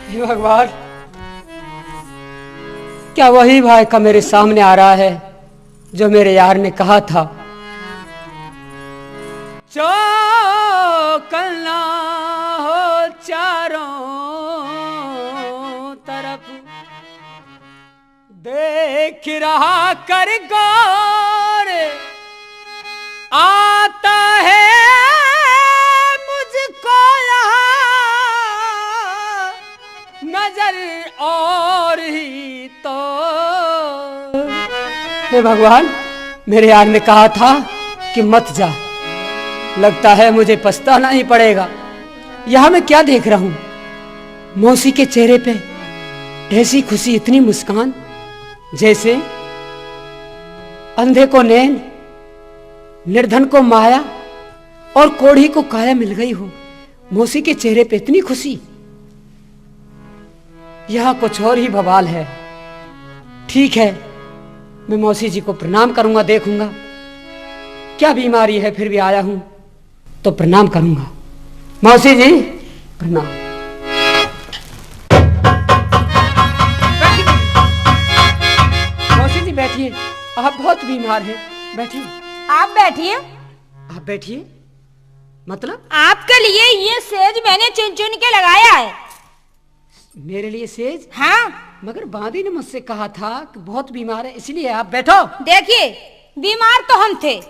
हे भगवान, क्या वही भाई का मेरे सामने आ रहा है जो मेरे यार ने कहा था, चौकन्ना हो चारों तरफ, देख रहा कर गौर आता है मुझको यहाँ नजर और ही तो। हे भगवान, मेरे यार ने कहा था कि मत जा, लगता है मुझे पछताना ही पड़ेगा। यहां मैं क्या देख रहा हूं? मौसी के चेहरे पे ऐसी खुशी, इतनी मुस्कान, जैसे अंधे को नैन, निर्धन को माया और कोढ़ी को काया मिल गई हो। मौसी के चेहरे पे इतनी खुशी, यहां कुछ और ही बवाल है। ठीक है, मैं मौसी जी को प्रणाम करूंगा, देखूंगा क्या बीमारी है, फिर भी आया हूं तो प्रणाम करूंगा। मौसी जी प्रणाम। मौसी जी बैठिए, आप बहुत बीमार हैं, बैठिए। आप बैठिए। आप बैठिए, मतलब? आपके लिए ये सेज मैंने चुन चुन के लगाया है। मेरे लिए सेज? हाँ। मगर बांदी ने मुझसे कहा था कि बहुत बीमार है, इसलिए आप बैठो। देखिए, बीमार तो हम थे,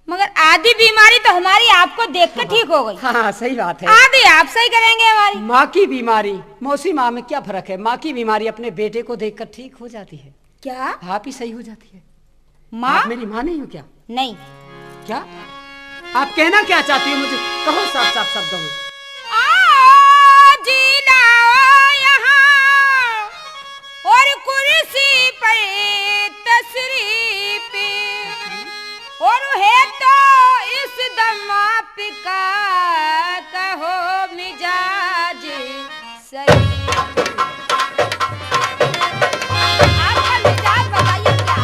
मगर आधी बीमारी तो हमारी आपको देखकर ठीक हो गई। हाँ, सही बात है। आधी आप सही करेंगे हमारी। माँ की बीमारी, मौसी माँ में क्या फर्क है? माँ की बीमारी अपने बेटे को देखकर ठीक हो जाती है। क्या? आप ही सही हो जाती है। माँ? आप मेरी माँ नहीं हो क्या? नहीं। क्या आप कहना क्या चाहती हो मुझे? कहो साफ साफ शब्दों में। और कुर्सी पर तशरीफ और है तो इस दम आपका कहो मिजाज सही। आपका मिजाज बताइए क्या?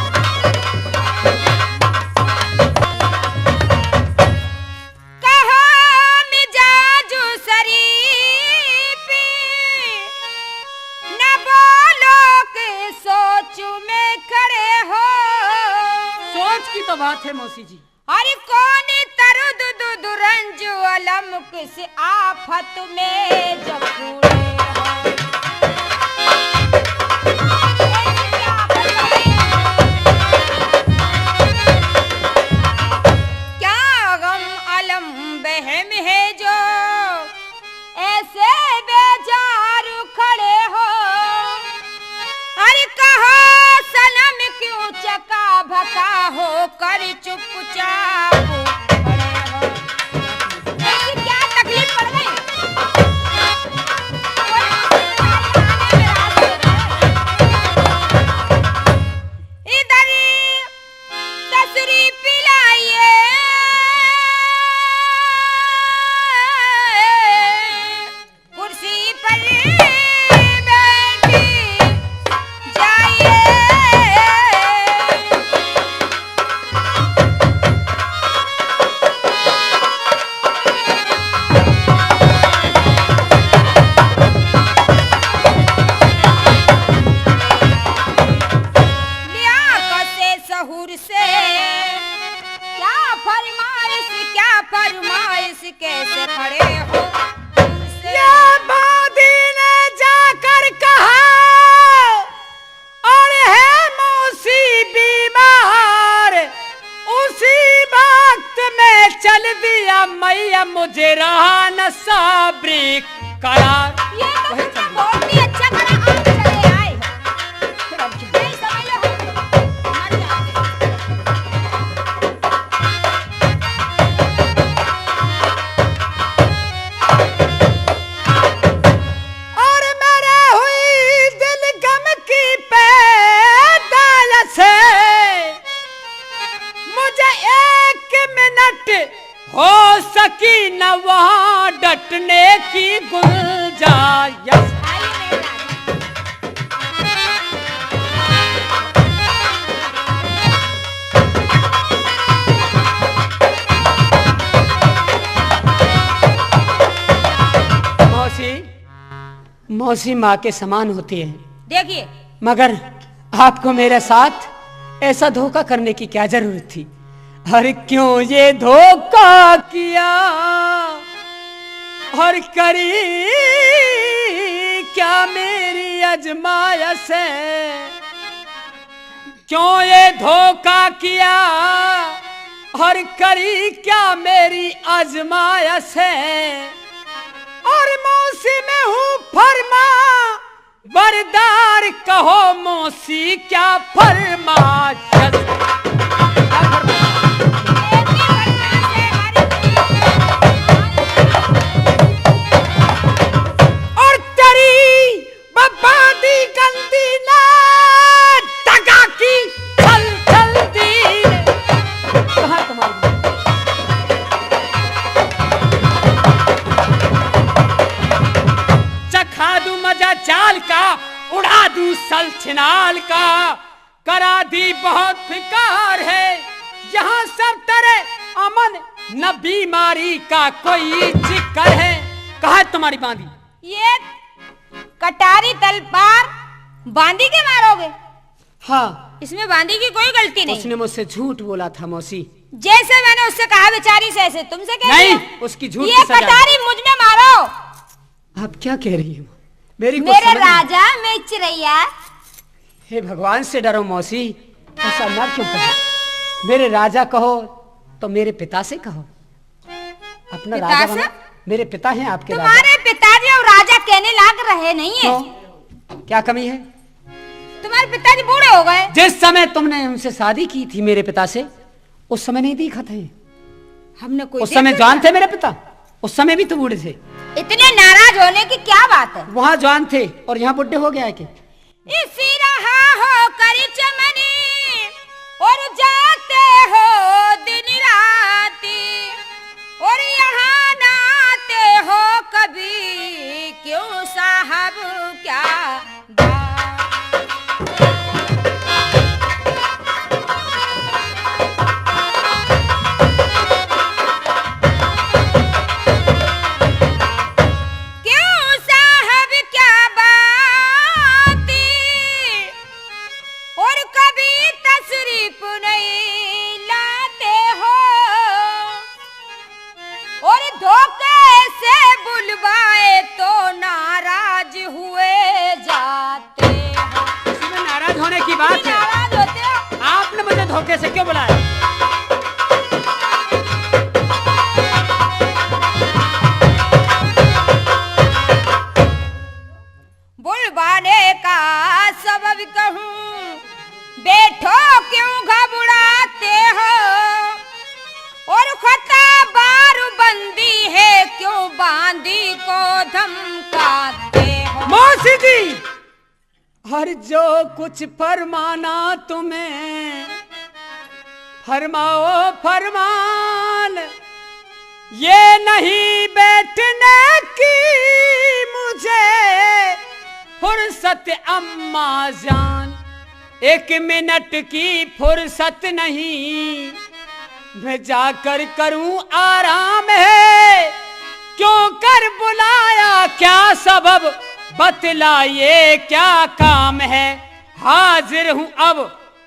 कहो मिजाज शरीफ न बोलो के सोच में खड़े हो। सोच की तो बात है मौसी जी। अरे कौन तरुद दुरंज अलम किस आफत में जब पूरे हो। क्या गम अलम बहम है जो ऐसे बेजार खड़े हो। अरे कहो सनम क्यों चका भका हो कर चुपचाप खड़े हो। ऐसी क्या तकलीफ पड़ गई? इधर तशरीफ लाइए, कुर्सी पर बैठी जाइए। लियाकत से सहूर से क्या फरमाइश कैसे खड़े हो। ये बादी ने जाकर कहा और है मौसी बीमार, उसी वक्त में चल दिया मैया, मुझे रहा न साबरी करार। ये तो बहुत ही अच्छा करा, आप चले आए। नहीं समझ लो, मर जाओगे। और मेरे हुई दिल गम की पैदाल से मुझे एक मिनट हो सकी न वहां डटने की गुंजाइश। मौसी माँ के समान होती है, देखिए मगर आपको मेरे साथ ऐसा धोखा करने की क्या जरूरत थी? और क्यों ये धोखा किया और करी क्या मेरी अजमायश है? क्यों ये धोखा किया और करी क्या मेरी आजमायश है? और मौसी में हूँ फरमा बरदार, कहो मौसी क्या फरमाइश? और तेरी बबादी गंदी ना दगा की चल चलती कहाँ तुम्हारी? चखा दूं मजा चाल का, उड़ा दूं सल छिनाल का, करा दी बहुत फिकार है यहाँ सब तेरे अमन, न बीमारी का कोई जिक्र है। कहाँ है तुम्हारी बांदी? ये कटारी तलवार बांदी के मारोगे? हाँ, इसमें बांदी की कोई गलती नहीं। उसने मुझसे झूठ बोला था मौसी। जैसे मैंने उससे कहा बेचारी से ऐसे तुमसे कह नहीं, दिया। उसकी झूठ ये की सजा। कटारी मुझ में मारो। आप क्या कह रही हो? मेरे राजा मैं चिरैया। हे भगवान से डरो मौसी, ऐसा ना क्यों कहो? मेरे राजा कहो तो मेरे पिता से कहो। अपना पिता राजा से? बना। मेरे पिता हैं आपके राजा। तुम्हारे पिताजी और राजा कहने लाग रहे नहीं है। क्यों? क्या कमी है? तुम्हारे पिताजी बूढ़े हो गए। जिस समय तुमने उनसे शादी की थी मेरे पिता से, उस समय नहीं देखा था। हमने कोई उस समय जवान थे मेरे पिता, उस समय भी तो बूढ़े थे। इतने नाराज होने की क्या बात है? वहाँ जवान थे और यहाँ बुढ़े हो गया है कि? इसी रहा हो करी चमनी और जाते हो दिन राती, और यहाँ ना आते हो कभी, क्यों साहब क्या धोखे से क्यों बुलाया? बुलवाने का सबब कहूँ, बैठो क्यों घबराते हो, और खता बारू बंदी है क्यों बांदी को धमकाते हो? मौसी जी, हर जो कुछ फरमाना तुम्हें फरमाओ फरमान, ये नहीं बैठने की मुझे फुर्सत अम्मा जान, एक मिनट की फुर्सत नहीं, मैं जाकर करूं आराम है, क्यों कर बुलाया क्या सबब, बतलाइए क्या काम है, हाजिर हूं अब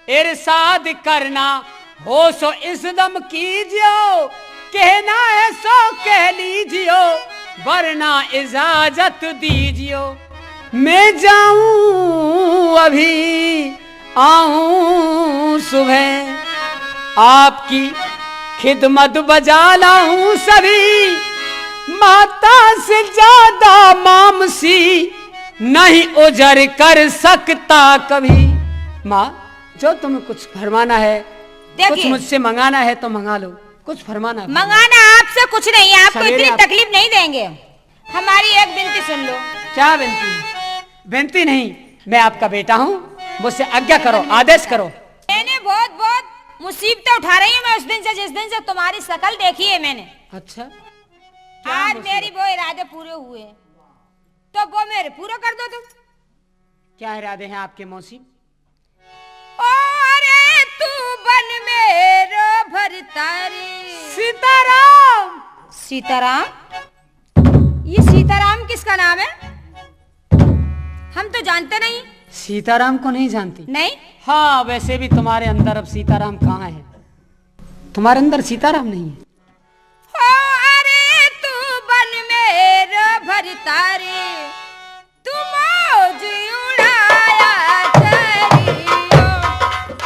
इरशाद करना, हो सो इस दम कीजियो, कहना है सो कह लीजियो, वरना इजाजत दीजियो, मैं जाऊं अभी आऊं सुबह, आपकी खिदमत बजा लाऊं सभी, माता से ज्यादा मामसी नहीं उजर कर सकता कभी। माँ, जो तुम्हें कुछ फरमाना है, कुछ मुझसे मंगाना है तो मंगा लो, कुछ फरमाना। मंगाना आपसे कुछ नहीं, आपको इतनी तकलीफ नहीं देंगे। हमारी एक विनती सुन लो। क्या विनती? विनती नहीं, मैं आपका बेटा हूँ, मुझसे आज्ञा करो, आदेश करो। मैंने बहुत बहुत मुसीबतें उठा रही हूँ मैं उस दिन से, जिस दिन से तुम्हारी शकल देखी है मैंने। अच्छा, आज मेरी वो इरादे पूरे हुए, तो वो मेरे पूरा कर दो तुम। क्या इरादे हैं आपके मौसी? अरे तू बन मेरो भरतारी। सीताराम। सीताराम? ये सीताराम किसका नाम है? हम तो जानते नहीं। सीताराम को नहीं जानती? नहीं। हाँ, वैसे भी तुम्हारे अंदर अब सीताराम कहाँ है? तुम्हारे अंदर सीताराम नहीं है। हो अरे तू बन मेरा भरता रे, तू मौज उड़ाया करियो,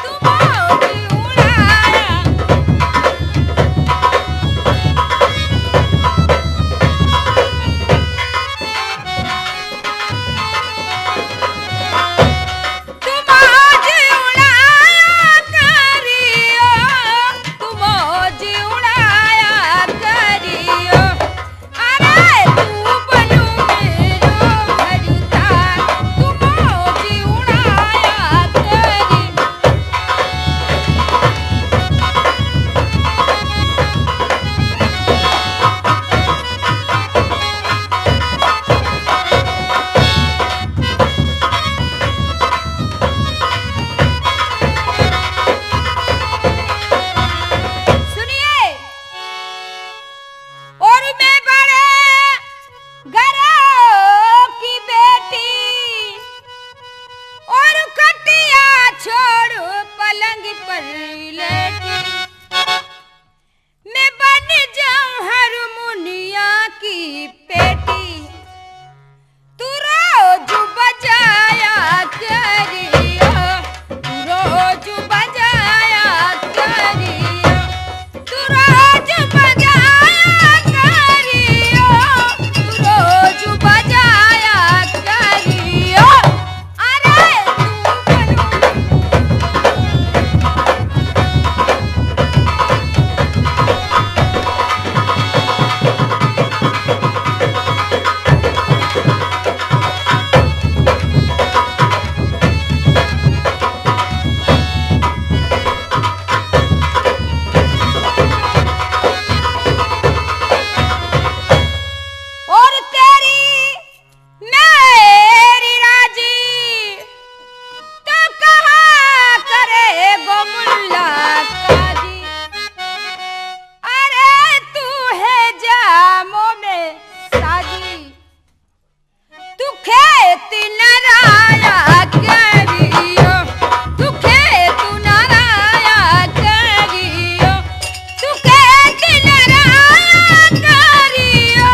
तू मौज उड़ाया। तू मौज उड़ाया करियो, तू मौज उड़ाया करियो। अरे तू बनू मेरो भरता, तू मौज उड़ाया करियो। सुनिए, और मैं बड़े घरों की बेटी, और खटिया छोड़ पलंग पर लेटी, मैं बन जाऊं हारमोनिया की पेटी, तू रोज बजाया करियो, तू रोज बजाया करियो, तू रोज बजाया करियो, तू रोज बजाया करियो। अरे तू और तेरी मेरी राजी, तो कहाँ करे गो मुलाकाती। अरे तू है जामों में साजी, तू खेत नराया करियो, तू खेत नराया करियो, तू खेत नराया करियो,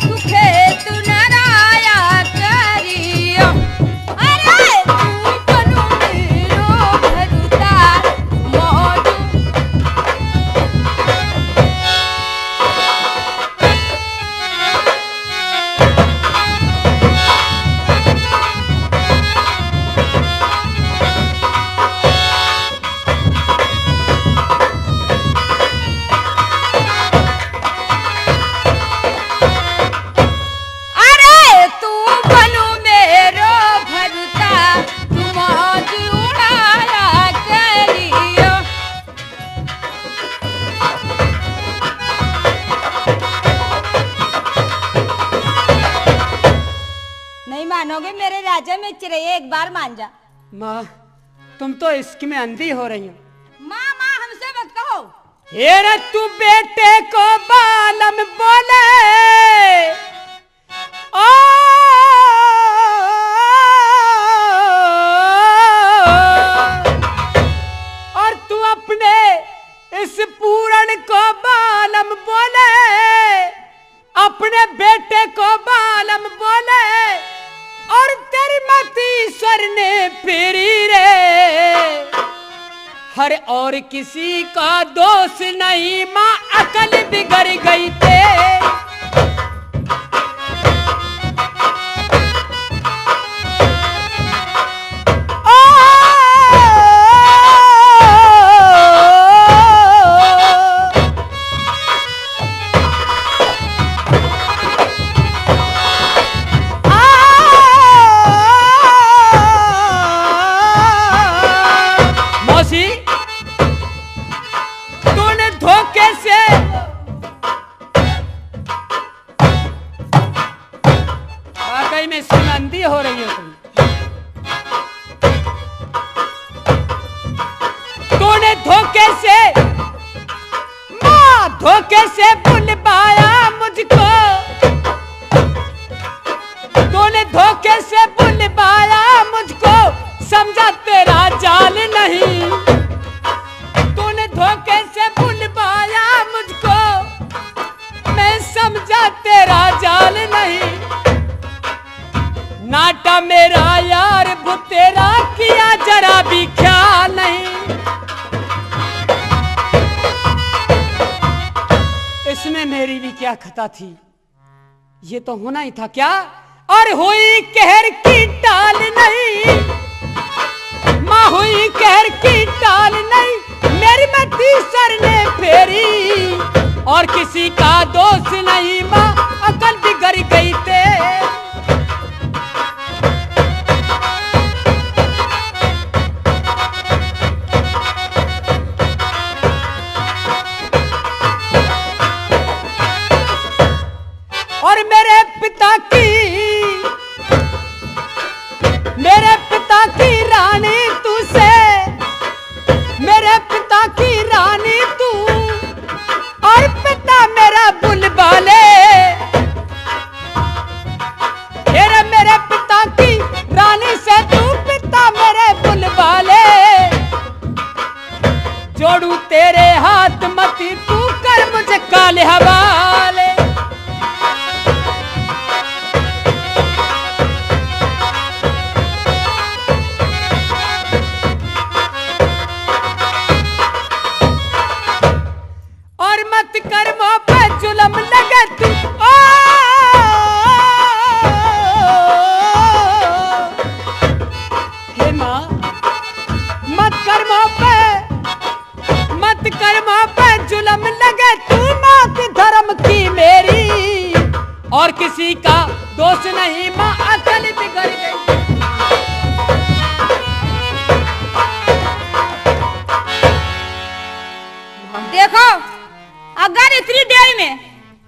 तू खेत नराया करियो। अरे तू बनू मेरो भरता, मौज अरे तू बनू मेरो भरता, तू मौज उड़ाया करियो। नहीं मानोगे मेरे राजा में चिरैया, एक बार मान जा। माँ, तुम तो इश्क में अंधी हो रही हो। माँ माँ हमसे मत कहो। हेरे तू बेटे को बालम बोले, ओ और तू अपने इस पूरन को बालम बोले, अपने बेटे को बालम बोले, और तेरी मत ईश्वर ने फेरी रे। हर और किसी का दोष नहीं माँ, अकल बिगड़ गई ते। मौसी, तूने धोखे से वाकई में सुनंदी हो रही हो तुम। तूने धोखे से माँ, धोखे से बुलवाया मुझको, तूने धोखे से बुलवाया नाटा मेरा यार वो तेरा किया जरा भी ख्याल नहीं। इसमें मेरी भी क्या खता थी, ये तो होना ही था क्या। और हुई कहर की टाल नहीं, माँ हुई कहर की टाल नहीं, मेरी मती सर ने फेरी। और किसी का दोष नहीं माँ, अकल बिगड़ गई तेरी। और मेरे पिता की रानी तू से, मेरे पिता की रानी तू, और पिता मेरा बुलबाले। मेरे पिता की रानी से तू, पिता मेरे बुलबाले। जोड़ू तेरे हाथ मती तू, कर मुझे काले हवाले। कर्मों पे जुल्म लगे तू, हे माँ मत कर्मों पे जुल्म लगे तू, माँ की धर्म की मेरी। और किसी का दोष नहीं माँ, अकल बिगड़ गई। देखो अगर इतनी देर में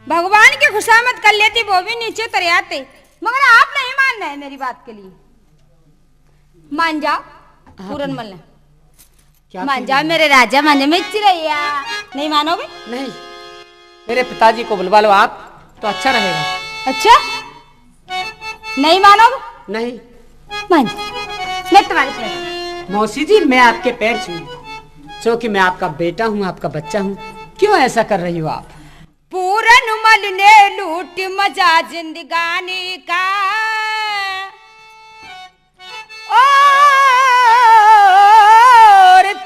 भगवान की खुशामद कर लेती वो भी नीचे उतर आते, मगर आप नहीं मान रहे मेरी बात के लिए। मान जाओ पूरन मल, मान जाओ मेरे राजा, मान जाओ मैं चिरैया। नहीं मानोगे? नहीं, मेरे पिताजी को बुलवा लो आप तो अच्छा रहेगा। अच्छा नहीं मानोगे? नहीं मान जाओ, मैं तुम्हारे पैर। मौसी जी मैं आपके पैर छूऊं, क्योंकि मैं आपका बेटा हूँ, आपका बच्चा हूँ। क्यों ऐसा कर रही हो आप? पूरन मल ने लूट मजा जिंदगानी का, और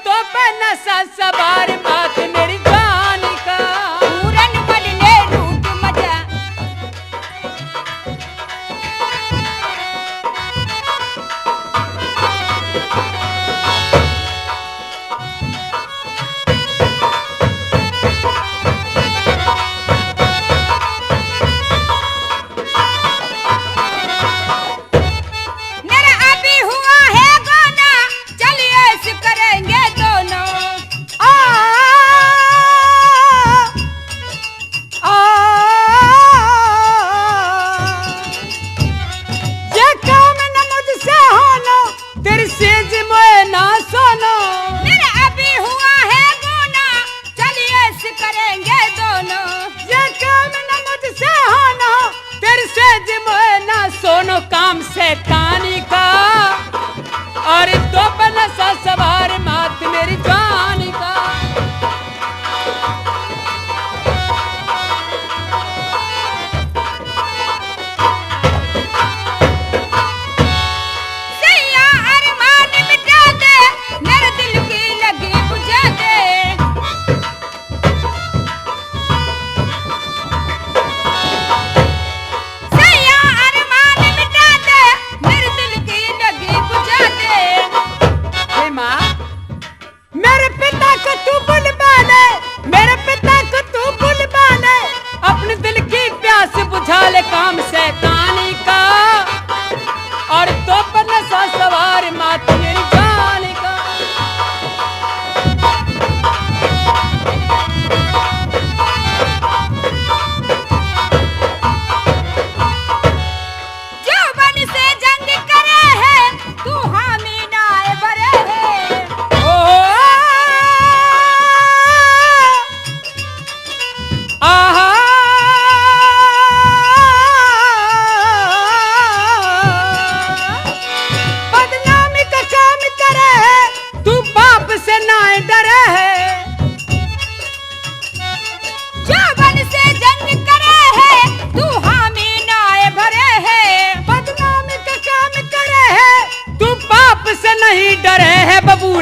तो नशा सवार बात मेरी जान का। पूरन मल ने लूट मजा,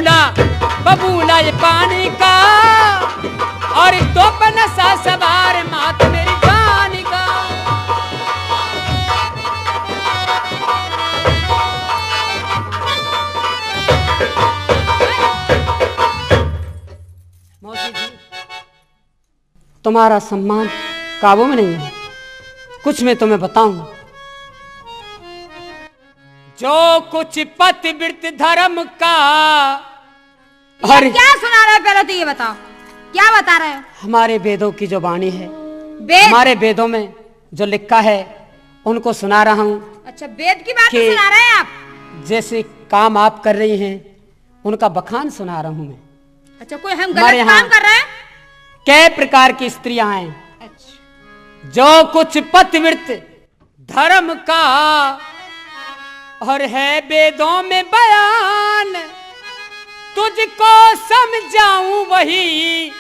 बबूला ये पानी का, और इस तो पर नशा सवार मात मेरी जान का। मौसी जी, तुम्हारा सम्मान काबू में नहीं है। कुछ मैं तुम्हें बताऊं, जो कुछ पतिव्रत धर्म का। और क्या सुना रहे हो? पहले तो ये बताओ, क्या बता रहे हो? हमारे वेदों की जो वाणी है, वेद? हमारे वेदों में जो लिखा है उनको सुना रहा हूं। अच्छा, वेद की बात सुना रहे हैं आप? जैसे काम आप कर रही हैं उनका बखान सुना रहा हूं मैं। अच्छा, कोई हम गलत काम कर रहे हैं? कई प्रकार की स्त्रियां हैं। अच्छा। जो कुछ पतिव्रत धर्म का, और है वेदों में बयान, तुझको समझाऊं वही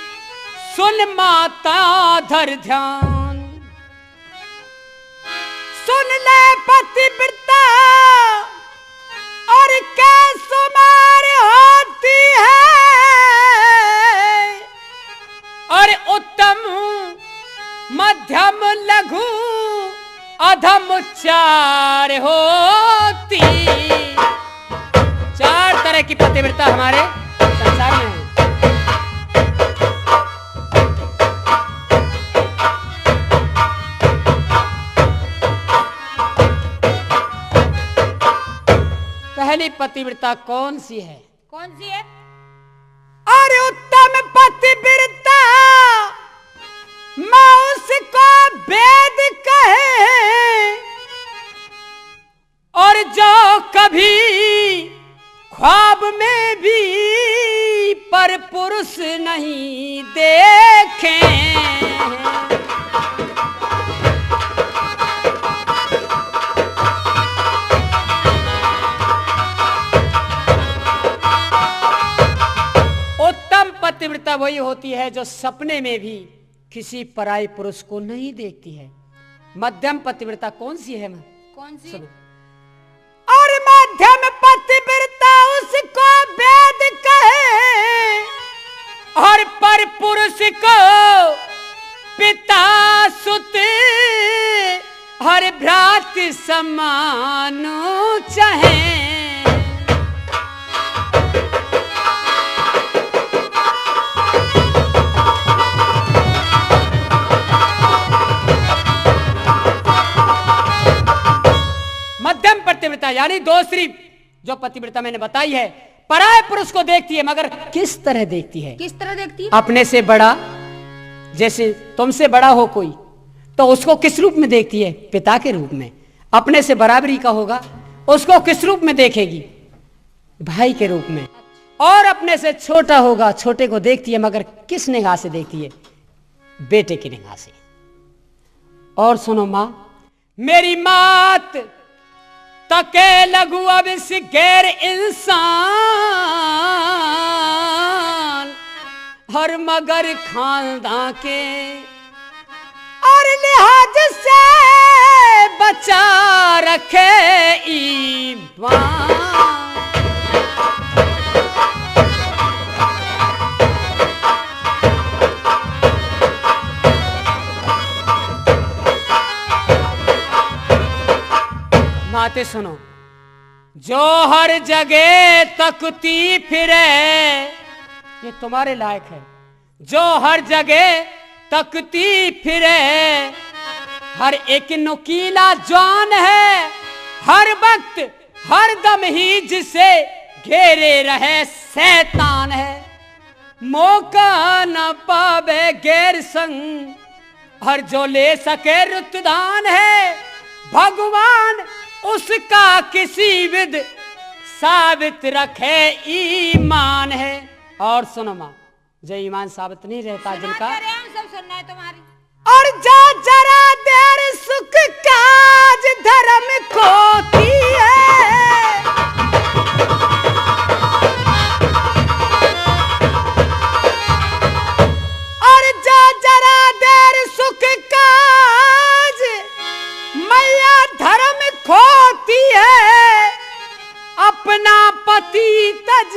सुन माता धर ध्यान। सुन ले पतिव्रता और कैसो मार होती है, और उत्तम मध्यम लघु अधम चार होती। चार तरह की पतिव्रता हमारे संसार में है। पहली पतिव्रता कौन सी है? कौन सी है? और उत्तम पतिव्रता मां उसको वेद कहे, और जो कभी ख्वाब में भी पर पुरुष नहीं देखे। उत्तम पतिव्रता वही होती है जो सपने में भी किसी पराई पुरुष को नहीं देखती है। मध्यम पतिव्रता कौन सी है? कौन सी? और मध्यम पतिव्रता उसको वेद कहे, और पर पुरुष को पिता सुत हर भ्रात समान चाहे। मध्यम पतिव्रता यानी दूसरी जो पतिव्रता मैंने बताई है, पराये पुरुष को देखती है, मगर किस तरह देखती है? किस तरह देखती है? अपने से बड़ा, जैसे तुमसे बड़ा हो कोई तो उसको किस रूप में देखती है? पिता के रूप में। अपने से बराबरी का होगा उसको किस रूप में देखेगी? भाई के रूप में। और अपने से छोटा होगा, छोटे को देखती है, मगर किस निगाह से देखती है? बेटे की निगाह से। और सुनो मां, मेरी मात तके लघु अब इस गैर इंसान, हर मगर खानदां के और लिहाज से बचा रखे ईमान। बातें सुनो, जो हर जगह तकती फिरे, ये तुम्हारे लायक है। जो हर जगह तकती फिरे, हर एक नुकीला जवान है, हर वक्त हर दम ही जिसे घेरे रहे शैतान है। मौका न पावे गैर संग, हर जो ले सके रुतदान है। भगवान उसका किसी विद साबित रखे ईमान है। और सुनो मां, जो ईमान साबित नहीं रहता जिनका, सब सुनना है तुम्हारी। और जो जरा देर सुख काज धर्म खोती है, और जो जरा देर सुख काज मैया धर्म खोती है, अपना पति तज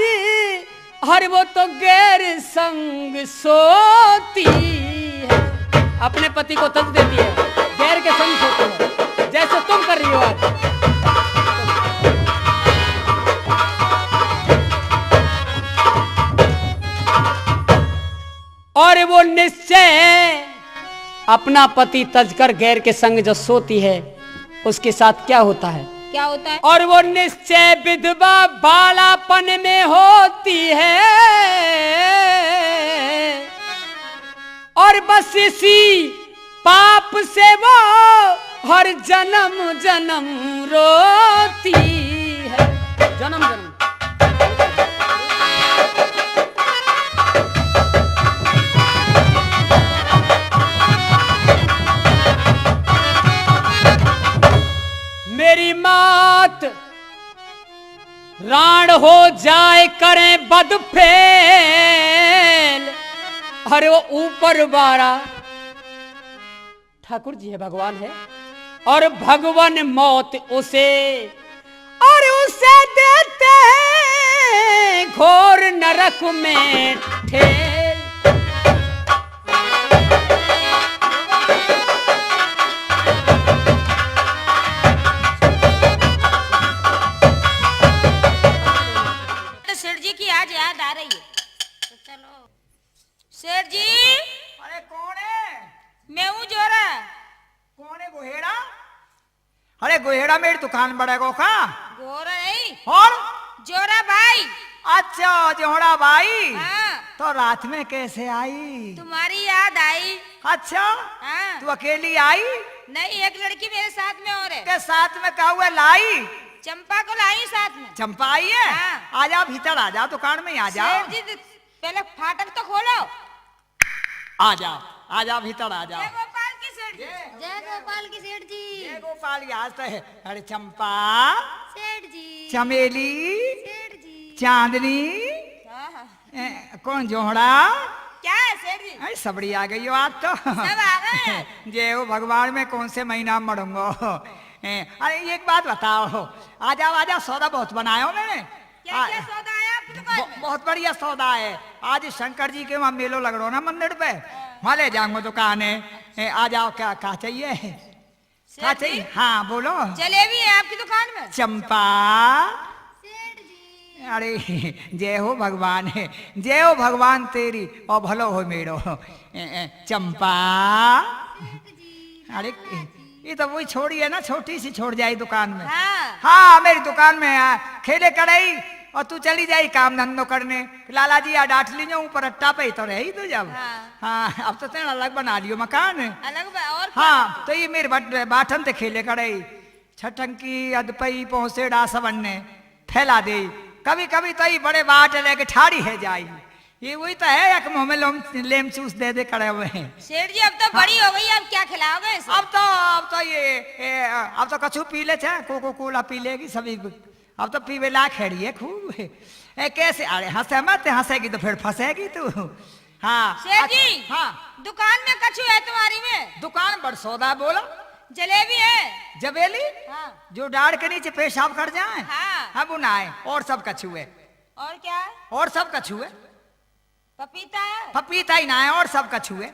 हर वो तो गैर संग सोती है, अपने पति को तज देती है, गैर के संग सोती है, जैसे तुम कर रही हो आज। और वो निश्चय अपना पति तजकर गैर के संग जो सोती है उसके साथ क्या होता है? क्या होता है? और वो निश्चय विधवा बालापन में होती है, और बस इसी पाप से वो हर जन्म जन्म रोती है, जन्म जन्म। मेरी मात राण हो जाए करें बदफेल, अरे वो ऊपर वाला ठाकुर जी है, भगवान है, और भगवान मौत उसे और उसे देते हैं घोर नरक में ठेल। आज याद आ रही है तो चलो। सेठ जी। अरे कौन है? मैं हूँ जोरा। कौन है? गोहेड़ा? अरे गोहेड़ा मेरी दुकान बढ़ेगा का? गोरा नहीं और जोरा भाई। अच्छा जोड़ा भाई। हाँ। तो रात में कैसे आई? तुम्हारी याद आई। अच्छा। हाँ। तू अकेली आई? नहीं, एक लड़की मेरे साथ में और है। के साथ में क्या हुआ? लाई चंपा को लाई साथ में। चंपा आई है? हाँ। आ जा भीतर, आ जा दुकान में, आ जा। सेठ जी पहले फाटक तो खोलो। आ जा, आ जा भीतर, आ जा। जय गोपाल की सेठ जी। जय गोपाल की सेठ जी। जय गोपाल आज तो है। अरे चंपा, सेठ जी। चमेली, सेठ जी। चांदनी, हाँ। कौन जोड़ा? क्या है सेठ जी? अरे सबड़ी आ गई हो आज तो। सब आ गए। जय हो भगवान, में कौन से महीना मरूंगा। अरे एक बात बताओ, आ जाओ, सौदा बहुत बनाया मैंने। क्या क्या सौदा आया आपकी दुकान में? बहुत बढ़िया सौदा है। आज शंकर जी के वहाँ मेलो लग रहा ना मंदिर पे, वहाँ ले जाऊंगा दुकान है। आ जाओ, क्या कहा चाहिए? क्या चाहिए? हाँ बोलो। जलेबी है आपकी दुकान में? चंपा। सेठ जी। अरे जय हो भगवान है, जय हो भगवान तेरी और भलो हो मेरो। चंपा। अरे ये तो वही छोड़ी है ना, छोटी सी छोड़ जाई दुकान में। हाँ। हाँ मेरी दुकान में खेले कड़ाई और तू चली जाई काम धंधो करने। लाला जी आ डांट ली जो ऊपर अट्टा पे तो रही तो जब। हाँ अब तो तेरा अलग बना लियो मकान। अलग और हाँ तो ये मेरे बाठन ते खेले कड़ाई छटंकी अदपई पहुंचे डा सबन्ने फैला दे। कभी कभी तो ये बड़े बाट लेके ठाड़ी है जाई। ये वही तो है, एक मुंह में लेम चूस दे खड़े हुए हैं। सेठ जी अब तो बड़ी हो गई, अब क्या खिलाओगे इसे? अब तो ये अब तो कछु पी ले, चाहे कोको कोला पी लेगी सभी। अब तो पीवे ला खेड़ी है खूब। कैसे? अरे हंसे मत, हंसेगी तो फिर फंसेगी तू। हाँ सेठ जी। हाँ दुकान में कछु है तुम्हारी में? दुकान बड़ सौदा बोला। जलेबी है? जबेली? हाँ। जो डाढ़ के नीचे पेशाब कर जाए। हाँ। हाँ बुनाए, और सब कछु है। और क्या है? और सब कछु है। पपीता है? पपीता ही ना है, और सब कछु है।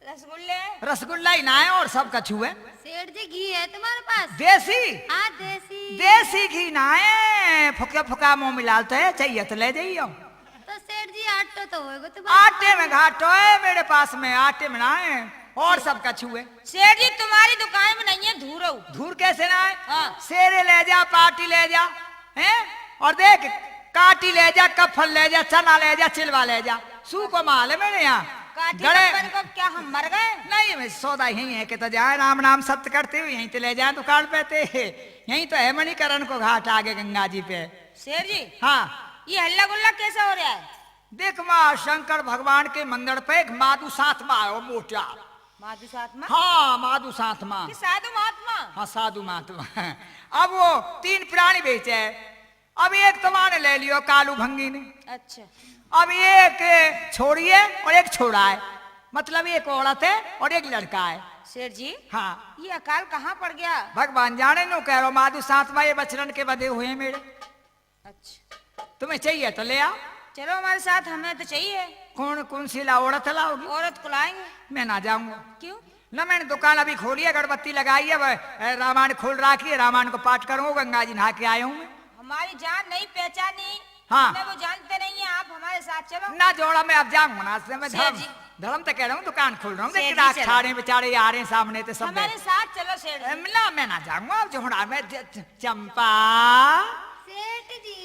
रसगुल्ले? रसगुल्ला ही ना है, और सब कछु है। सेठ जी घी है तुम्हारे पास? देसी? हाँ देसी। देसी घी ना है, फुका फुका मुंह मिलाते है, चाहिए तो ले जाइयो। तो सेठ जी आटा तो होएगा तुम्हारे आटे में घाटो है मेरे पास में, आटे में ना है, और सब कछु है। सेठ जी तुम्हारी दुकान में नहीं है धूरो? धूर कैसे ना है? हाँ। सेरे ले जा, पार्टी ले जा, हैं? और देख काटी ले जा, कफल ले जा, चना ले जा, चिलवा ले जा, सू को माल है मेरे यहाँ। काटी कफन को क्या हम मर गए? नहीं मैं सौदा यही है कि तो जाए राम नाम सत्य करते हुए यहीं तो ले जाए दुकान पे ते। यहीं तो है मणिकरण को घाट आगे गंगा जी पे। शेर जी। हाँ ये हल्ला गुल्ला कैसा हो रहा है? देख माँ शंकर भगवान के मंदिर पे एक माधु सातमा है, वो मोटा माधु सातमा? हाँ माधु सातमा। कि साधु महात्मा? हाँ साधु महात्मा। अब वो 3 प्राणी बेचे है। अब एक तुम्हारे ले लियो कालू भंगी ने। अच्छा। अब एक छोड़ी है और एक छोड़ा है, मतलब एक औरत है और एक लड़का है। शेर जी। हाँ ये अकाल कहाँ पड़ गया? भगवान जाने नो कह रहा माधु सातमा ये बचरन के बधे हुए हैं मेरे। अच्छा। तुम्हें चाहिए तो ले आओ। चलो हमारे साथ, हमें तो चाहिए। कौन कौन सी ला औरत लाओगी? औरत को लाएंगे। मैं ना जाऊंगा। क्यों? ना मैंने दुकान अभी खोली है, अगरबत्ती लगाई है, रामायण खोल रखी है, रामायण को पाठ करूंगा, गंगा जी नहा के आया हूँ मैं। हमारी जान नहीं पहचानी। हाँ। हमें वो जानते नहीं है, आप हमारे साथ चलो। ना जोड़ा मैं अब जाऊंगा ना, मैं सेठ जी। धर्म तो कह रहा हूँ, दुकान खोल रहा हूँ, सेठ जी ग्राहक चलो। छाड़े बेचारे आ रहे हैं सामने तो सब। हमारे साथ चलो सेठ जी। ना मैं ना जाऊंगा अब जोड़ा में। चंपा सेठ जी।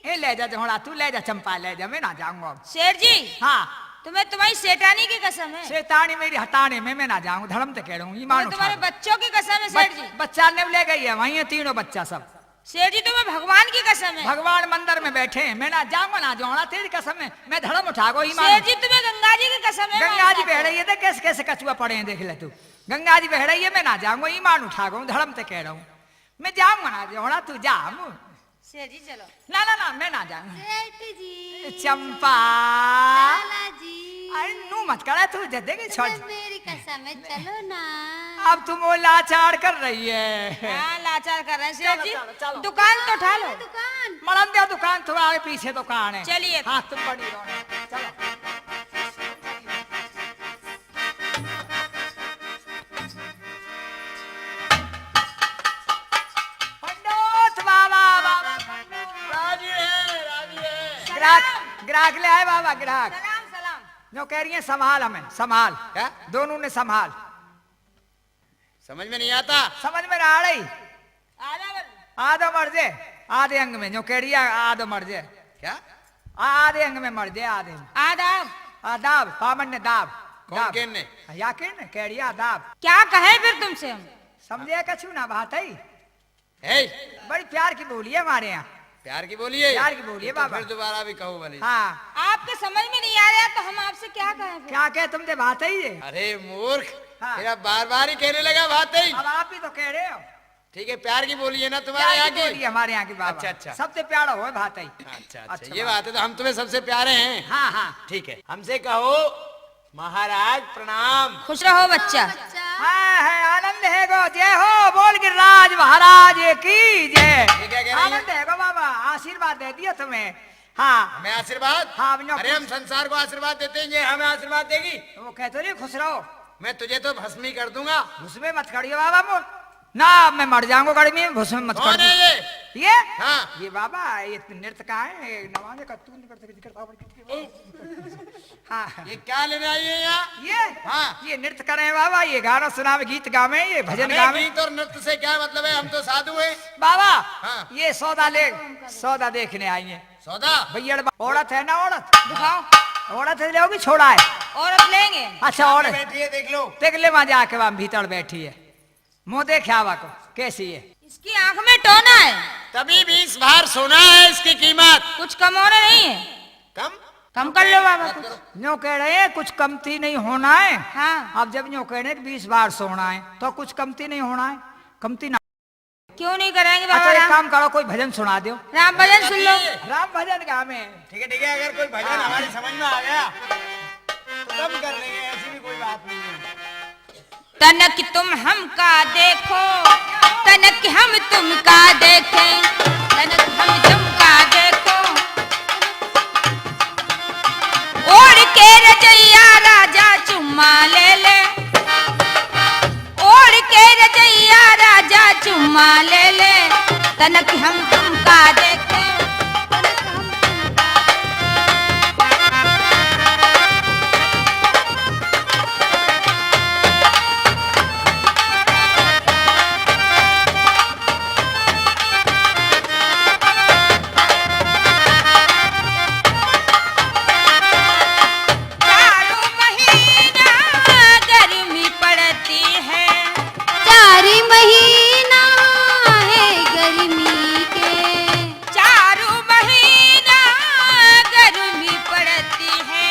ये ले जा जोड़ा, तू ले जा, चंपा ले जा, मैं ना जाऊंगा अब। सेठ जी, हाँ तुम्हें तुम्हारी सेठानी की कसम है। शैतानी मेरी हटाने में मैं ना जाऊंगा, धर्म तो कह रहा हूँ, ईमान उठा तुम्हारे लो। बच्चों की कसम है सेठ जी। बच्चा ने ले गई है, वही है तीनों बच्चा सब। सेठ जी तुम्हें भगवान की कसम है। भगवान मंदिर में बैठे हैं, मैं ना जाऊंगा ना जोड़ा, तेरी कसम है, मैं धर्म उठा गो, ईमान। सेठ जी तुम्हें गंगा जी की कसम है। गंगा जी बह रही है, देख कैसे कैसे कछुआ पड़े हैं, देख ले तू। गंगा जी बह रही है, मैं ना जाऊंगा, ईमान उठा गो, धर्म तो कह रहा हूँ, मैं जाऊंगा ना जोड़ा, तू जा। सेठ जी चलो। ना ना ना मैं ना जाऊंगा। सेठ जी। चंपा लाला जी। अरे नू मत करे तू, जदेगी छोड़। मेरी कसम है, चलो ना। अब तुम वो लाचार कर रही है। हाँ लाचार कर रहे हैं सेठ जी। चलो, चलो। दुकान तो उठा लो। दुकान। मरम दिया दुकान, थोड़ा आगे पीछे दुकान है। चलिए। हाँ तुम बड़ी रहो, चलो। पंडित बाबा बाबा ग्राहक ग्राहक ले आए बाबा, ग्राहक। सलाम सलाम। जो कह रही है संभाल, हमें संभाल। क्या? दोनों ने संभाल। समझ में नहीं आता। समझ में आ रही? आजा आधो मर जाए आधे अंग में, जो कह रही है आधो मर जाए, क्या? आधे अंग में मर जाए, आधे में। आदाब। आदाब पामन ने दाब। कौन दाब। केन ने? या केन ने कह रही है आदाब। क्या कहे फिर तुमसे हम? समझे कछु ना बात है, हे, बड़ी प्यार की बोली है हमारे यहाँ। प्यार की बोलिए। प्यार की बोलिए तो बाबा। फिर दोबारा भी कहो वाली। हाँ आपके समझ में नहीं आ रहा तो हम आपसे क्या कहें फिर? क्या कहे तुमसे बात है ये। अरे मूर्ख, हाँ। तेरा बार बार ही कहने लगा बात ही। अब आप भी तो कह रहे हो। ठीक है, प्यार की बोलिए ना तुम्हारे प्यार यहाँ की बोली की। है हमारे यहाँ की बाबा। अच्छा, अच्छा। सबसे प्यारा हो बात है। अच्छा अच्छा, ये बात है, तो हम तुम्हें सबसे प्यारे हैं। हाँ हाँ ठीक है, हमसे कहो महाराज प्रणाम। खुश रहो बच्चा। बच्चा। हाँ है, आनंद है गो, जय हो बोल गिरिराज महाराज की जय। ये क्या कह रही है? आनंद है गो बाबा, आशीर्वाद दे दिया तुम्हें। हाँ हमें आशीर्वाद? हाँ, अब नो- अरे हम संसार को आशीर्वाद देते हैं, ये हमें आशीर्वाद देगी? वो कहते नहीं खुश रहो, मैं तुझे तो भस्मी कर दूंगा। उसमें मत खड़ियो बाबा मोर। ना मैं मर जाऊंगा गर्मी में, उसमें मत कौन कर। है ये? ये हाँ। ये बाबा, ये नृत्य का है, नवाने का तू नहीं कर सकती, करता हाँ ये क्या लेने आई है यहाँ? ये हाँ। ये नृत्य कर रहे हैं बाबा, ये गाना सुनावे, गीत गावे, ये भजन हमें गावे। गीत और नृत्य से क्या मतलब है? हम तो साधु हैं। बाबा हाँ। ये सौदा देखने आई है सौदा? भैया। औरत है ना, औरत दिखाओ। औरत है, लोगी छोड़ा है। औरत लेंगे। अच्छा औरत बैठी है, देख लो। देख ले वहां जाके, वहां भीतर बैठी है, मुंह देखे आवा को कैसी है। इसकी आंख में टोना है। तभी 20 बार सोना है इसकी कीमत। कुछ कम होना नहीं है। कम? कम कर लो बाबा कुछ। न्यो कह रहे हैं कुछ कमती नहीं होना है। हाँ। अब जब न्यो कह रहे हैं 20 बार सोना है, तो कुछ कमती नहीं होना है, कमती ना। क्यों नहीं करेंगे बाबा? अच्छा एक राम काम करो, कोई भजन सुना दो। राम भजन सुन लो। राम भजन गावे। ठीक है, अगर कोई भजन हमारी समझ में आ गया तो तब कर लेंगे, ऐसी भी कोई बात नहीं है। तनक तुम हमका देखो, तनक हम तुमका देखें, तनक हम तुमका देखो। ओढ़ के रजैया राजा चुम्मा ले ले, ओढ़ के रजैया राजा चुम्मा ले ले, तनक हम तुमका देखें। चारों महीना गर्मी पड़ती है, 4 महीना है गर्मी के। चारों महीना गर्मी पड़ती है।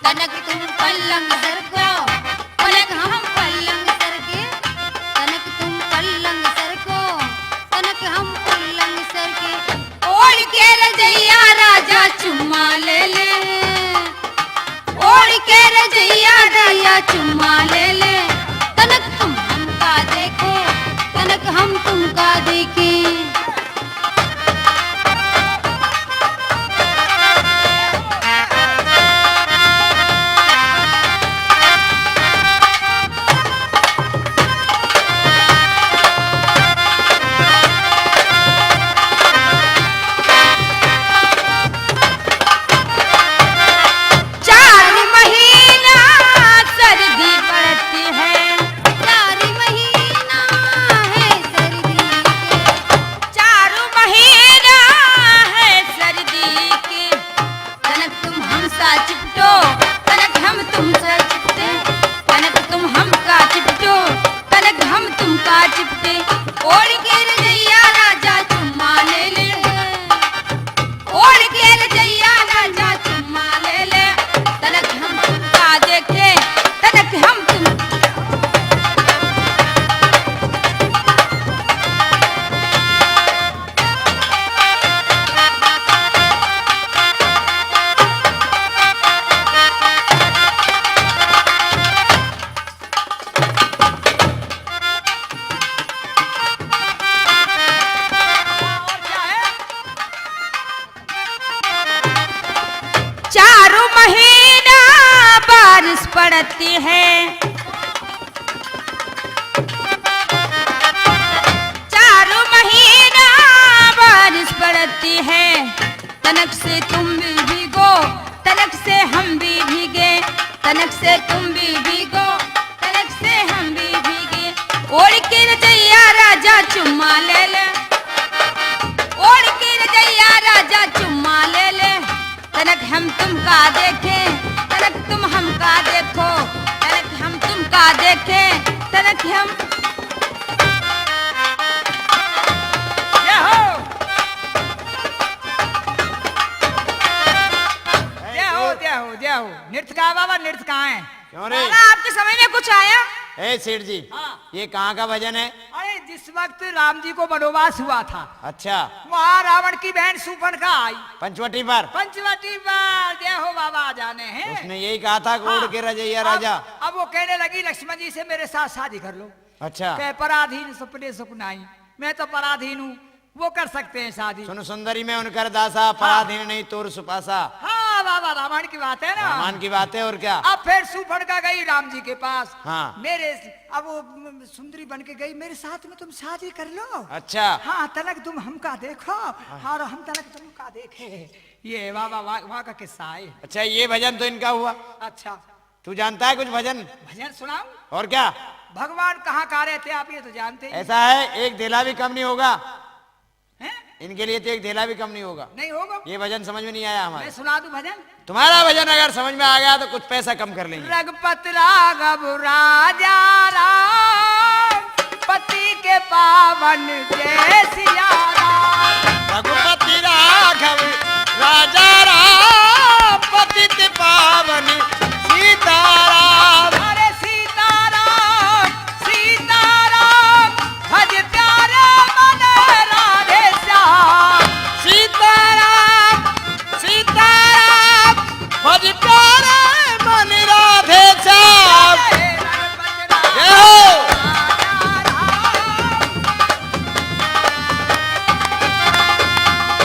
तनक तुम पलंग सर को, तनक हम पलंग सर के। तनक तुम पलंग सर को, तनक हम पलंग सर के। ओढ़ के रजैया राजा चुम्मा ले ले, ओढ़ के रजैया राजा चुम्मा ले ले। तनक तुम हमका देखो, तनक हम तुमका देखें। पड़ती है, चारों महीना बारिश पड़ती है, तनक से तुम भी भीगो, तनक से हम भी भीगे, तनक से तुम भी भीगो, तनक से हम भी भीगे। ओढ़ के रजैया राजा चुम्मा ले ले, ओढ़ के रजैया राजा चुम्मा ले ले, तनक हम तुम का देखें, तनक तुम हम का देखो, तनक हम तुम का देखें, तनक हम। जय हो जय हो जय हो जय हो। नृत्य कहाँ बाबा, नृत्य कहाँ है? क्यों रे? बाबा आपके समझ में कुछ आया? ए सेठ जी, हाँ। ये कहाँ का भजन है? अरे जिस वक्त राम जी को वनवास हुआ था, अच्छा, वहाँ रावण की बहन सूर्पणखा आई पंचवटी पर पंचवटी पर। जय हो बाबा जाने हैं। उसने यही कहा था कि हाँ। उड़ के रजैया राजा। अब वो कहने लगी लक्ष्मण जी से मेरे साथ शादी कर लो। अच्छा, कह पराधीन सपने सुपनाई, मैं तो पराधीन हूँ, वो कर सकते हैं शादी। सुन सुंदरी में उनकर दासा, पराधीन नहीं तोर सुपासा। हाँ बाबा रामायण की बात है ना। रामायण की बात है और क्या। अब फिर सूर्पणखा गई राम जी के पास। हाँ। मेरे अब वो सुंदरी बन के गई, मेरे साथ में तुम शादी कर लो। अच्छा, हाँ तनक तुम हमका देखो, और हम तनक तुमका देखे। ये बाबा वहाँ का किस्सा है। अच्छा, ये भजन तो इनका हुआ। अच्छा तू जानता है कुछ भजन? भजन सुनाओ। और क्या? भगवान कहाँ का रहते आप ये तो जानते हैं। ऐसा है, एक धेला भी कम नहीं होगा हैं? इनके लिए, तो एक धेला भी कम नहीं होगा। नहीं होगा। ये भजन समझ में नहीं आया मैं हमारे। सुना दूं भजन। तुम्हारा भजन अगर समझ में आ गया तो कुछ पैसा कम कर लेंगे। रघुपत राघव राजा राम, पति के पावन जय सिया राम। रघुपति राघव राजा राम, पतित पावन सीताराम। अरे सीताराम सीताराम, भज प्यारे मन राधे श्याम। सीताराम सीताराम, भज प्यारे मन राधे श्याम। जय हो।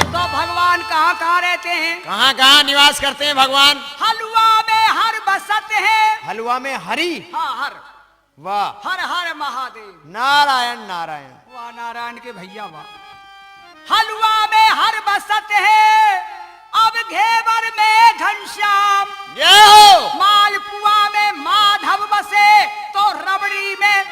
तो भगवान कहाँ कहाँ रहते हैं? कहाँ कहाँ निवास करते हैं भगवान? हलवा में हर बसत है। हलवा में हरि। हाँ हर वाह, हर हर महादेव। नारायण नारायण। वाह नारायण के भैया वाह। हलवा में हर बसत है, अब घेवर में घनश्याम। जय हो। मालपुआ में माधव बसे, तो रबड़ी में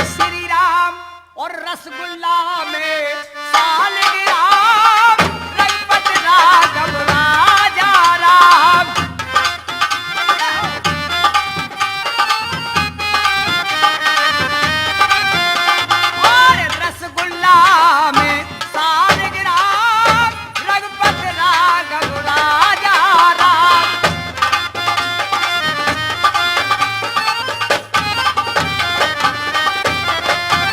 श्री राम, और रसगुल्ला में सालग्राम। रघुपत राघव राजा राम। और रसगुल्ला में सालग्राम, रघुपत राघव राजा राम।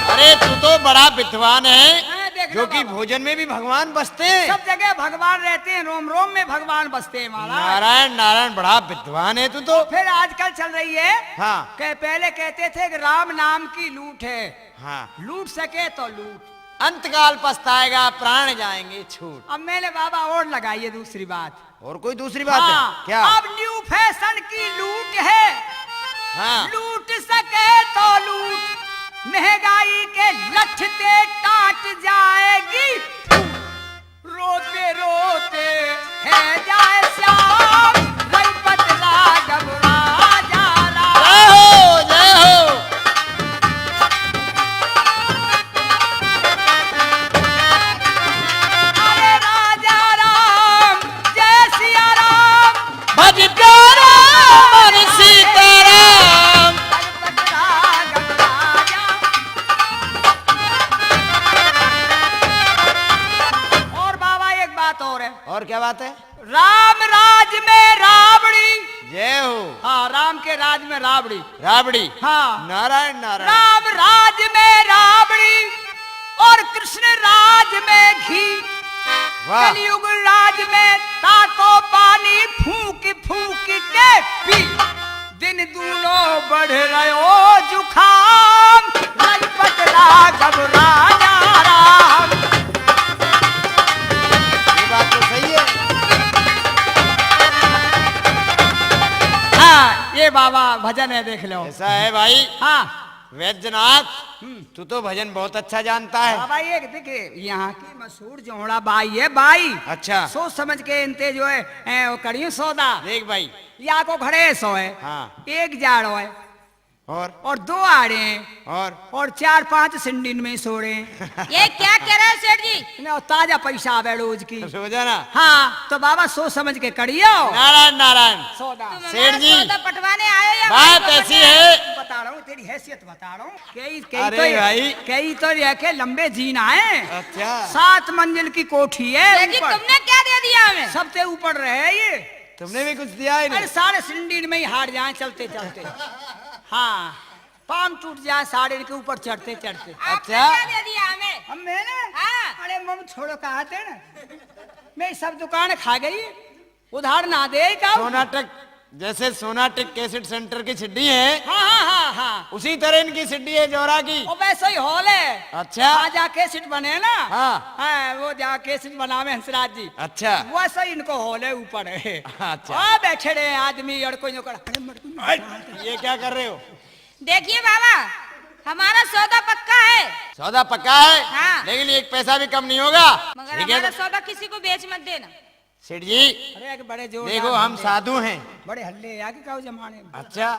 अरे तू तो बड़ा विद्वान है, देख जो लो कि बाबा। भोजन में भी भगवान बसते हैं। सब जगह भगवान रहते हैं, रोम रोम में भगवान बसते हैं महाराज। नारायण नारायण, बड़ा विद्वान है तू तो। फिर आजकल चल रही है। हाँ। पहले कहते थे कि राम नाम की लूट है, हाँ, लूट सके तो लूट, अंतकाल पछताएगा प्राण जाएंगे छूट। अब मैंने बाबा और लगाई है दूसरी बात। और कोई दूसरी बात है हाँ, क्या? अब न्यू फैशन की लूट है। हाँ, लूट सके तो लूट, महंगाई के लठते काट जाएगी। रोते रोते है जाए श्याम, रघुपत राघव राजा राम। जय हो जय हो। अरे राजा राम जय सिया राम, भज प्यारा मन सीताराम। रघुपत राघव राजा। और बाबा एक बात और है। और क्या बात है? राम राज में रावड़ी। जय हो। हाँ राम के राज में रावड़ी। राबड़ी। हाँ नारायण नारायण। राम राज में रावड़ी, और कृष्ण राज में घी। वाह। कलयुग राज में ताको पानी फूक फूक के पी। दिन दूनो बढ़ रहो जुखाम, रघुपत राघव राजा राम। ये बात तो सही है। हाँ ये बाबा भजन है, देख लो। ऐसा है भाई। हाँ वैद्यनाथ, तू तो भजन बहुत अच्छा जानता है। बाबा ये देखिए यहाँ की मशहूर जोड़ा बाई है बाई। अच्छा। सोच समझ के इनते जो है वो करियो सौदा। देख भाई। या को घड़े सो है। हाँ। एक जाड़ो है और 2 आड़े हैं और 4-5 सिंडिन में सोड़े। ये क्या कह रहे हैं सेठ जी? ना ताजा पैसा आवे रोज की। रोजाना। हाँ तो बाबा सोच समझ के करियो। नारायण नारायण। सौदा तुम सेठ हमारा जी, सौदा पटवाने आए या बात भाई को ऐसी पटवाने? है। बता रहा हूँ, तेरी हैसियत बता रहा हूँ। अरे भाई। कई तो ये के लंबे जीना है। अच्छा। 7 मंजिल की कोठी है सेठ जी ऊपर। तुमने क्या दे दिया हमें? सबसे ऊपर रहे ये। तुमने भी कुछ दिया ही अरे नहीं। सारे सिंडिन में ही हार जाए चलते चलते। हाँ पाम टूट जाए साड़े के ऊपर चढ़ते चढ़ते। आपने अच्छा। क्या दे दिया हमें? हम मैंने हाँ। अरे मम छोड़ो कहा थे ना, मैं सब दुकान खा गई, उधार ना दे का। सोनाटक, जैसे सोनाटक कैसेट सेंटर की सिड्डी है, हाँ हाँ हाँ हाँ उसी तरह इनकी सिड्डी है जोरा की। वो वैसे ही हॉल है। अच्छा। वहाँ जाके सीट बने ना। हाँ। वो जाके सीट बनावे हंसराज जी। अच्छा। वैसे ही इनको हॉल है ऊपर है। अच्छा। और बैठे रहे आदमी और कोई अरे ये क्या कर रहे हो? देखिए बाबा, हमारा सौदा पक्का है, सौदा पक्का है। हाँ। लेकिन एक पैसा भी कम नहीं होगा। मगर ठीक हमारा है सौदा किसी को बेच मत देना। सेठ जी, अरे एक बड़े जोर देखो हम साधु हैं। बड़े हल्ले आगे का जमाने में। अच्छा।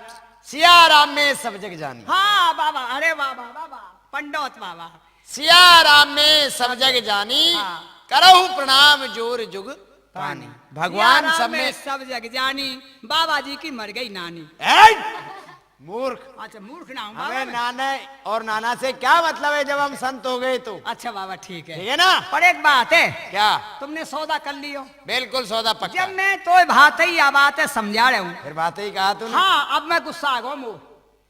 सिया राम में सब जग जानी। हाँ बाबा, अरे बाबा बाबा पंडित बाबा। सिया राम में सब जग जानी, हाँ। करहु प्रणाम जोर जुग पानी। भगवान सिया सब राम में। सब जग जानी, बाबा जी की मर गई नानी। मूर्ख, अच्छा मूर्ख ना हूँ हमें बाबा मैं। नाना और नाना से क्या मतलब है जब हम संत हो गए तो? अच्छा बाबा ठीक है। ठीक है ना? पर एक बात है, क्या? तुमने सौदा कर लियो। बिल्कुल सौदा पक्का। जब मैं तो बात ही या बात है समझा रहा हूँ। फिर बात ही कहा तूने। हाँ अब मैं गुस्सा आ गया मुँह।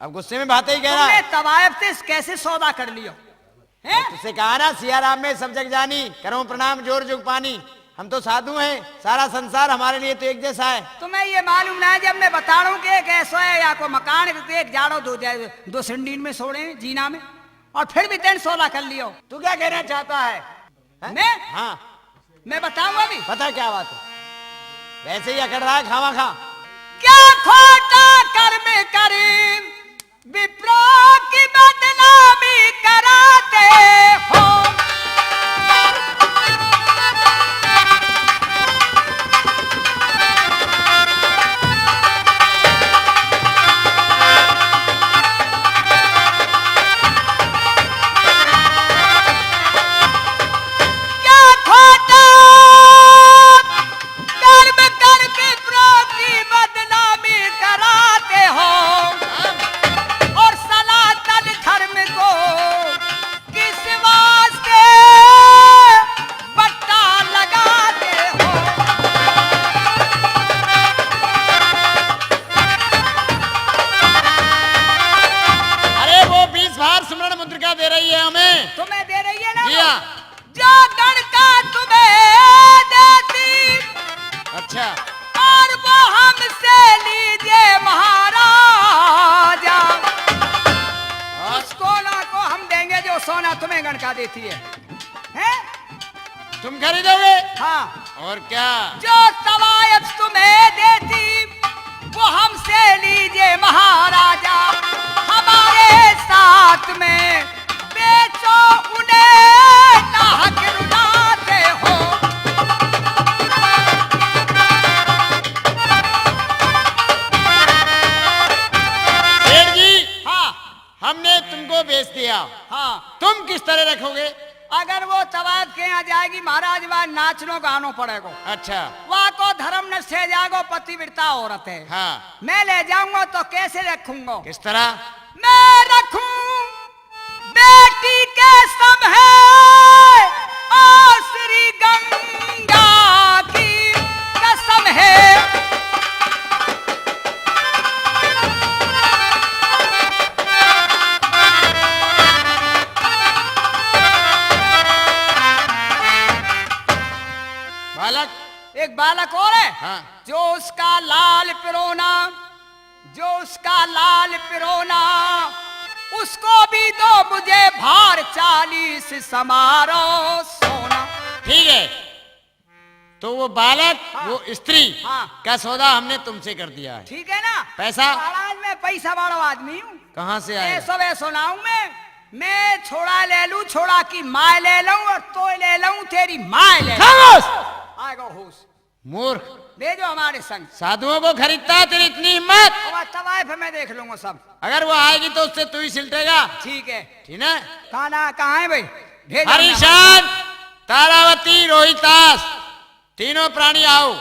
अब गुस्से में बात ही कह रहा तुमने है। तवायफ से कैसे सौदा कर लियो हैं? तुझसे कहा ना सिया राम में सब जग जानी, करो प्रणाम जोर जुग पानी। हम तो साधु हैं, सारा संसार हमारे लिए तो एक जैसा है। तुम्हें ये मालूम ना है जब मैं बता रहा हूँ कि एक ऐसा है या कोई मकान है, तो एक जाड़ो दो सिंडीन में सोड़े जीना में, और फिर भी तेन सौदा कर लियो। तू क्या कहना चाहता है? मैं हाँ मैं बताऊंगा अभी। पता क्या बात है? वैसे ही अकड़ रहा है खामा खा। क्या खोटा कर्म करे विप्रो की बदनामी कराते हो। दे रही है हमें। तुम्हें दे रही है ना? जी हाँ। जो गणका तुम्हें देती, अच्छा। और वो हमसे लीजिए महाराजा। उस सोना को हम देंगे जो सोना तुम्हें गणका देती है, हैं? तुम खरीदोगे? हाँ। और क्या? जो तवायफ तुम्हें देती वो हमसे लीजिए महाराजा। हमारे साथ में बेचो उन्हें नाहक रुलाते हो। सेठ जी, हाँ हमने तुमको बेच दिया, हाँ। तुम किस तरह रखोगे? अगर वो तवायफ के यहाँ जाएगी महाराज, वहाँ नाचनो गानो पड़ेगा। अच्छा। वहाँ को धर्म न से जागो, पतिव्रता औरत है। हाँ। मैं ले जाऊंगा तो कैसे रखूंगा? किस तरह? मैं रखूं बेटी के सम है और श्री गंगा की कसम है। बालक। एक बालक और है, हाँ। जो उसका लाल पिरोना, जो उसका लाल पिरोना, उसको भी दो मुझे भार 40 समारो सोना। ठीक है, तो वो बालक हाँ। वो स्त्री हाँ। का सौदा हमने तुमसे कर दिया है। ठीक है ना? पैसा? महाराज मैं पैसा वाला आदमी हूँ। कहाँ से ये आएगा? सब सुनाऊं मैं छोड़ा ले लूं, छोड़ा की माँ ले लूं और तो ले लूं तेरी माँ ले लूं। खामोश! आएगा होश। मूर्ख, भेजो हमारे संग। साधुओं को खरीदता है तेरी इतनी हिम्मत? और तवाइफ मैं देख लूंगा सब। अगर वो आएगी तो उससे तू ही सिलटेगा। ठीक है। ठीक है? कहाँ है भाई? भेजो हरिशान, तारावती, रोहितास, तीनों प्राणी आओ।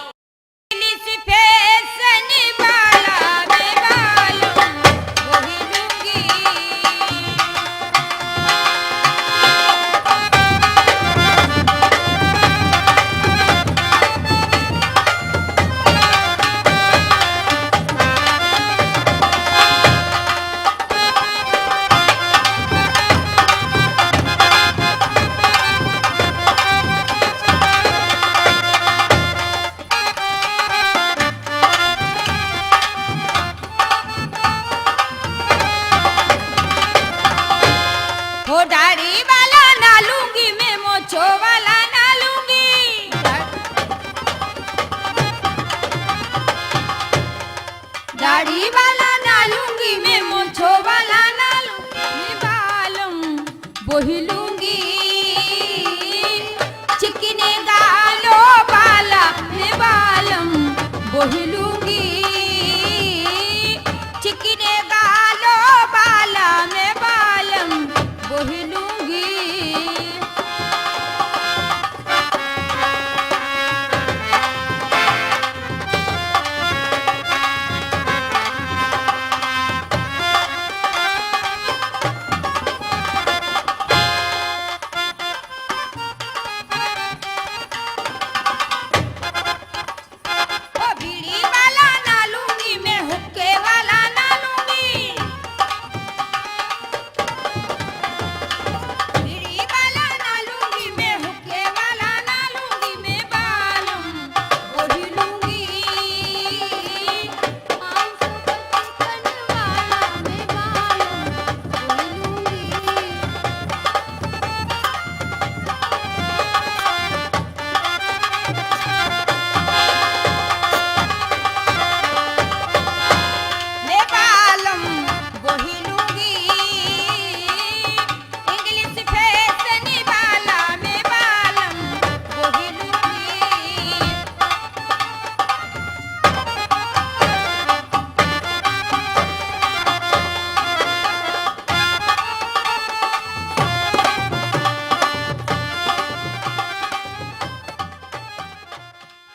हो दाढ़ी वाला ना लूंगी मैं मोछो वाला